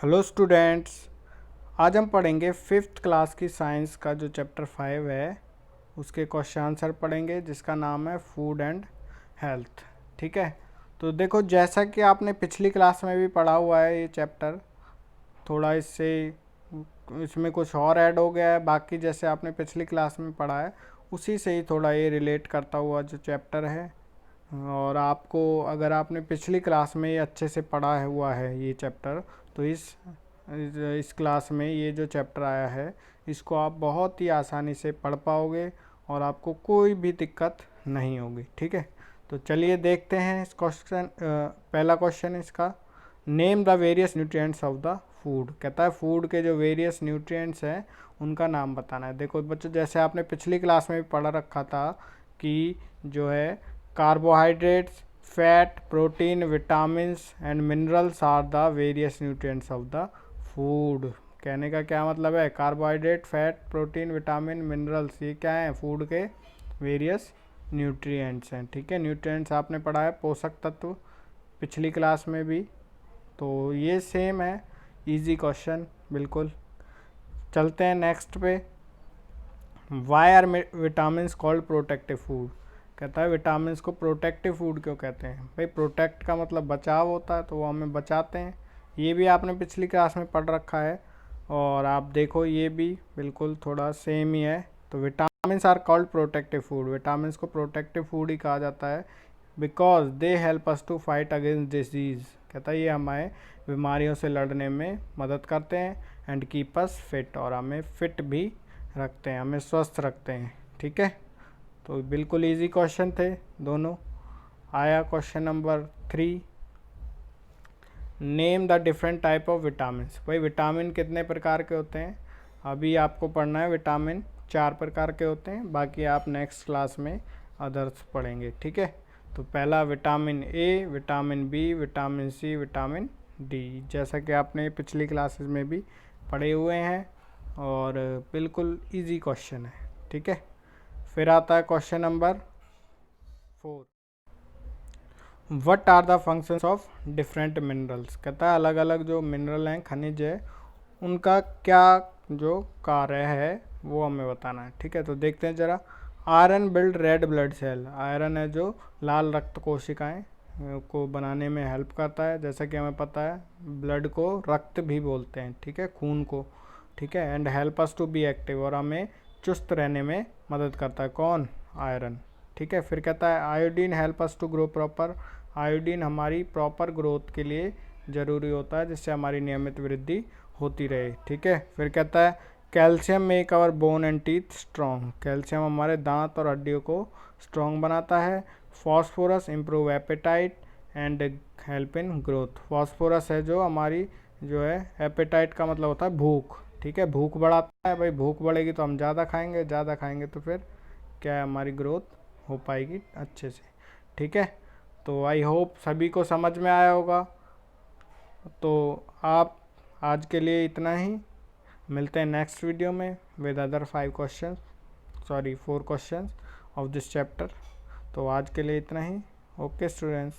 Hello students, आज हम पढ़ेंगे फिफ्थ क्लास की साइंस का जो चैप्टर 5 है उसके क्वेश्चन आंसर पढ़ेंगे, जिसका नाम है फूड एंड हेल्थ। ठीक है, तो देखो जैसा कि आपने पिछली क्लास में भी पढ़ा हुआ है ये चैप्टर, थोड़ा इसमें कुछ और ऐड हो गया है। बाकी जैसे आपने पिछली क्लास में पढ़ा है उसी से ही थोड़ा ये रिलेट करता हुआ जो चैप्टर है। और आपको अगर आपने पिछली क्लास में ये अच्छे से पढ़ा है हुआ है ये चैप्टर, तो इस क्लास में ये जो चैप्टर आया है इसको आप बहुत ही आसानी से पढ़ पाओगे और आपको कोई भी दिक्कत नहीं होगी। ठीक है, तो चलिए देखते हैं इस क्वेश्चन। पहला क्वेश्चन इसका, name the various nutrients of the food. कहता है फूड के जो वेरियस न्यूट्रिएंट्स हैं उनका नाम बताना है। देखो बच्चों, जैसे आपने पिछली क्लास में भी पढ़ा रखा था कि जो है carbohydrates, fat, protein, vitamins and minerals are the various nutrients of the food. कहने का क्या मतलब है, carbohydrate, fat, protein, vitamin, minerals, ये क्या है, फूड के वेरियस न्यूट्रिएंट्स हैं। ठीक है, न्यूट्रिएंट्स आपने पढ़ा है पोषक तत्व पिछली क्लास में भी, तो ये सेम है, इजी क्वेश्चन बिल्कुल। चलते हैं नेक्स्ट पे। Why are vitamins called protective food. कहता है विटामिन्स को प्रोटेक्टिव फूड क्यों कहते हैं। भाई प्रोटेक्ट का मतलब बचाव होता है, तो वो हमें बचाते हैं। ये भी आपने पिछली क्लास में पढ़ रखा है और आप देखो ये भी बिल्कुल थोड़ा सेम ही है। तो vitamins are called protective food, vitamins को प्रोटेक्टिव फूड ही कहा जाता है because they help us to fight against disease. कहता है ये हमें बीमारियों से लड़ने में मदद करते हैं एंड कीप अस फिट, और हमें फिट भी रखते हैं, हमें स्वस्थ रखते हैं। ठीक है, तो बिल्कुल इजी क्वेश्चन थे दोनों। आया question number 3, name the different type of vitamins. भाई विटामिन कितने प्रकार के होते हैं, अभी आपको पढ़ना है विटामिन 4 प्रकार के होते हैं, बाकी आप नेक्स्ट क्लास में अदर्स पढ़ेंगे। ठीक है, तो पहला vitamin A, vitamin B, vitamin C, vitamin D, जैसा कि आपने पिछली क्लासेस में भी पढ़े हुए हैं और बिल्कुल इजी क्वेश्चन है। ठीक है, फिर आता है question number 4, what are the functions of different minerals. कहता है अलग अलग जो मिनरल हैं, खनिज है, उनका क्या जो कार्य है वो हमें बताना है। ठीक है, तो देखते हैं जरा। Iron build red blood cell. Iron है जो लाल रक्त कोशिकाएं को बनाने में हेल्प करता है, जैसा कि हमें पता है ब्लड को रक्त भी बोलते हैं। ठीक है, खून को। ठीक है, and help us to be active, और हमें चुस्त रहने में मदद करता है कौन, आयरन। ठीक है, फिर कहता है iodine help us to grow proper. Iodine हमारी प्रॉपर ग्रोथ के लिए ज़रूरी होता है, जिससे हमारी नियमित वृद्धि होती रहे। ठीक है, फिर कहता है calcium make our bone and teeth strong. Calcium हमारे दांत और हड्डियों को स्ट्रॉन्ग बनाता है। Phosphorus improve appetite and help in growth. Phosphorus है जो हमारी जो है एपेटाइट का मतलब होता है भूख। ठीक है, भूख बढ़ाता है। भाई भूख बढ़ेगी तो हम ज़्यादा खाएंगे, ज़्यादा खाएंगे तो फिर क्या है, हमारी ग्रोथ हो पाएगी अच्छे से। ठीक है, तो आई होप सभी को समझ में आया होगा। तो आप आज के लिए इतना ही, मिलते हैं नेक्स्ट वीडियो में with other 4 questions of this chapter. तो आज के लिए इतना ही। Okay students.